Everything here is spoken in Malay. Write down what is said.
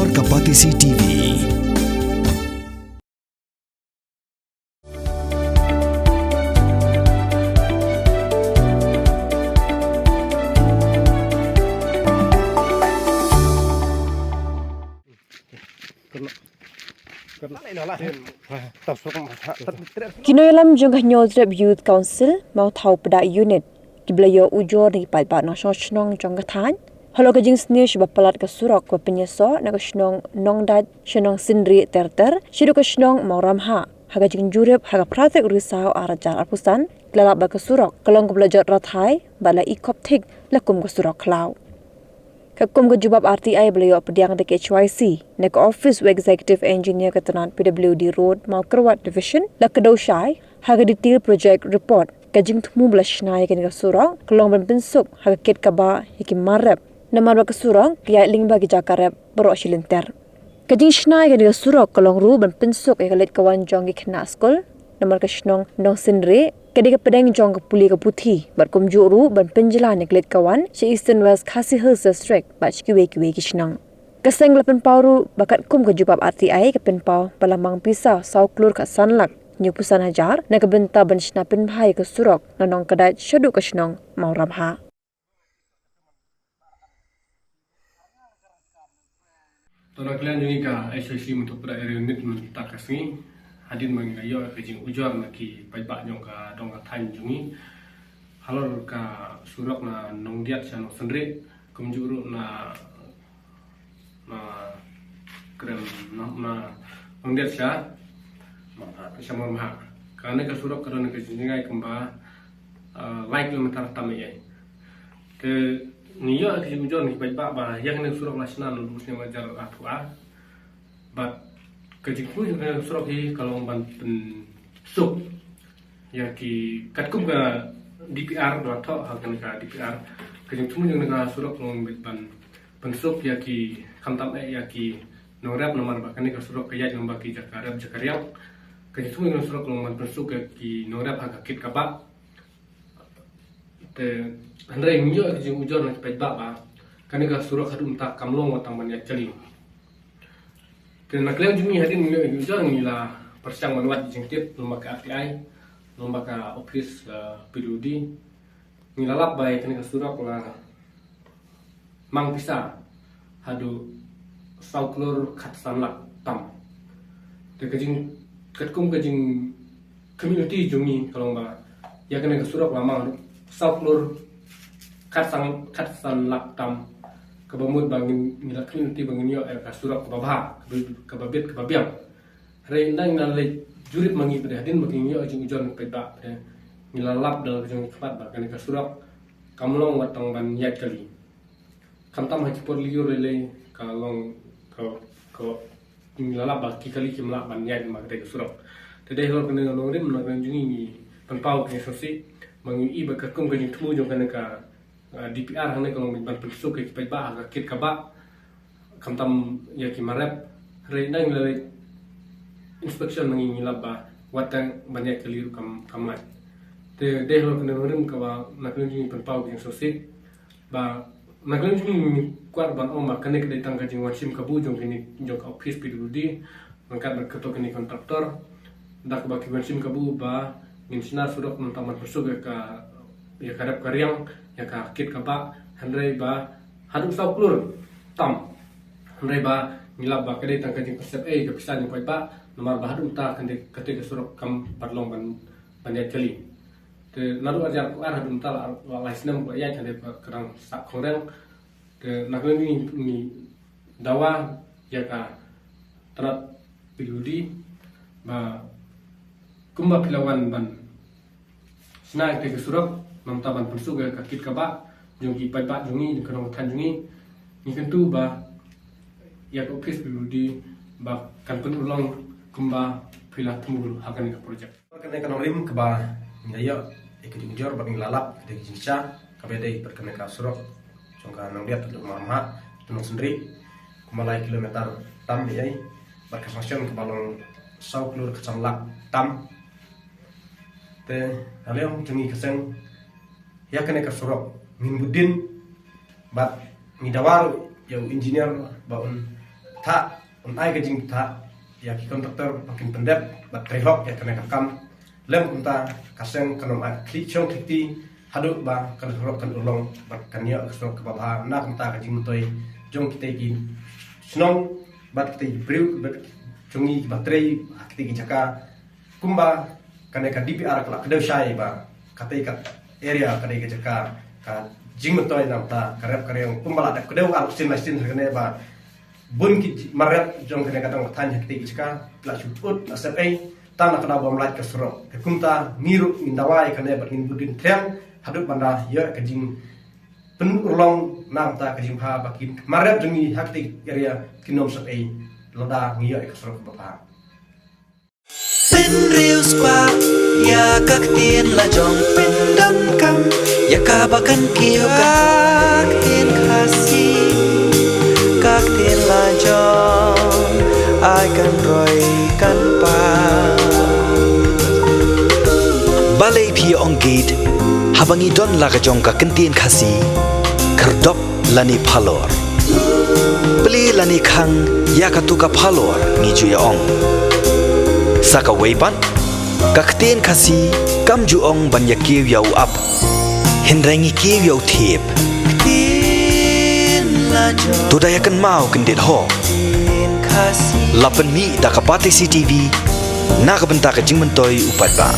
Keluarga Patisi TV. Kinoilam jungkah nyodrep Youth Council mau thau pada unit kiblayo ujor ni pai na shnong jongkah than halo kajing sni shba palat ka surok ko penyeso na ka shnong nongdat shnong sindri terter shiru ka shnong mauramha haga jing jurep haga pratek risau arajar apusan lalap ba ka surok kalong ko blajot rathai bala ikop thik lakum ka surok klau Kakum ke jubab RTI beliau pediang dek HYC nek office executive engineer ketenan PWD Road mau kerwat division la kedau syai haga detail project report kajing tmu belashnai kan ka surong kalong ban pensuk haga ket kaba hiki marap namar ba ka surong kya ling ba ki jakarep bro shilinter kajing shnai kan ka surok kalong ru ban pensuk e kalet kawan jong ki khna skol namar ka shnong nong sinre kadi ka pedang jong ka puli ka puthi bar kum juru ban penjela neklet kawan si Eastern West Khasi Hills District ba kiwe ki shnang kaseng lapen pauru bakat kum ka jubab RTI ka pen pau palamang pisa sau klur ka sanlak nyupusan hajar na ka benta ban shna pen bhai ka surok na nong kadat shadu ka shnong mauramha Tolong kalian juga ka SOC untuk pada area unit tak kasih hadin mengayo kejing ujar naki paipak nyong ka dong ka thain jungi halor ka surok na nongdiat sa nong sendri kumjuru na krem na nongdiat sa marmha karena ka surok karena ka jingai kemba like kilometer tamai ke niyo kejing ujar naki paipak ba yang ning surok lasna lulus ni wajar atua but kejikku juga surok hi kalau ban pen suk ya ki katkum ka DPR do tho hakan ka DPR kejing tumu juga surok long ban pensuk ya ki khamtam ya ki norap nomor bakani ka surok kaya nomba ki jakarap jakariak kejing tumu juga surok long ban pensuk ya ki norap ha kit kabak te andre ngiyo kejing ujar na pet ba kani ka surok hadum tak kamlong watang ban ya cali Kena kalian jumi hadin ujar ngila persiang manuat jengtip lomba ke RTI lomba ke office PWD ngila lap bay kena ke surak la mang pisa hadu sauklur kat sanlak tam te kajing katkum kajing community jumi kalau ba ya kena ke surak la mang sauklur kat sanlak tam kabamut bangin ngila community bangin yo ka surak kababha kababet kababiang re nang nalai jurit mangi pada hadin bangin yo ajing ujon peda ngila lap dal jong cepat ba kan ka surak kamlong watang ban yat kali kamtam haji por liyo rele kalong ko ngila lap ba ki kali kimla ban yat ma ka surak tede hor kan ngalo rim na jungi panpau ke sosi mangi iba ka kum ka jing tumu jong kan ka DPR hane kalau ban pensuk ke pai ba ka kit ka ba kamtam ya ki marap re nang le inspection mangi ngilab ba watang banyak keliru kamai te de hol kan rim ka ba naklen ni panpau ke sosi ba naklen ni kwar ban oma kan ke datang ka jing wasim ka bu jong kini jong ka office PWD mangkat berketok ni kontraktor dak ba ki wasim ka bu ba ngin surok nontaman pensuk ka ya karap karyang ya ka kit ka ba handrai ba hadu sauklur tam handrai ba ngilab ba kade tang kajing persep ka pisan ni pai ba nomor ba hadu ta kan de kate ka surok kam parlong ban ya kali te naru ajar ku ar hadu ta la isnam ko ya kan de kerang sak khoreng te naklen ni dawa ya ka terat piludi ba kumba pilawan ban sna ke surok namtaban pensuk ka kit ka ba jong ki pai ba jungi ni kanong than jungi ni kentu ba ya ko office PWD ba kan pen ulang kumba pila tumul hakan ka project kan kanong rim ka ba ngayo ikut jor ba ngilalap de jincha ka bede perkene ka surok jong ka nang dia tu mama tunong sendiri kumalai kilometer tam yai ba ka fashion ka balong sauklur ka samlak tam te aliam jungi keseng ya kena ka surok min budin bat ni dawar yang engineer baun tha ai ke jing tha ya ki kontraktor makin pendep bat trehok ya kena kam lem kunta kaseng kanom at kli chong kiti hadu ba kan rok kan ulong bat kanya so ke baba na kunta ka jing toy jong kita ki snong bat kita brew bat chungi baterai kita ki jaka kumba kana ka DPR kala kedau syai ba katai ka area kana ka jaka ka jing toy namta karep karyang kumba ada kedau al sin kana ba bun ki maret jong kana kadang tanya kita ki jaka la chuput asai tana kana bom lait ka suro ke kunta miru mindawai kana ba in budin trem hadu banda ya ka jing pen ulong namta ka jing ha bakin maret jongi hakti area kinom sapai loda ngiya ka suro ba Pin riu squat ya các tiên là dòng pin đâm cam ya ka bakan kiêu các tiên khasi các tiên là dòng ai kan roi kan pa balai phi ong gate habangi don la ka jong ka kan tiên khasi kardop lani phalor pli lani khang ya ka tu ka phalor ni ju ya ong saka weipan kakten khasi kam ju ong ban ya kiw yau up hinrangi kiw yau thiep tu daya kan mau kendet ho lapan mi da kapate CTV na ka benta ka jingmentoi upat ba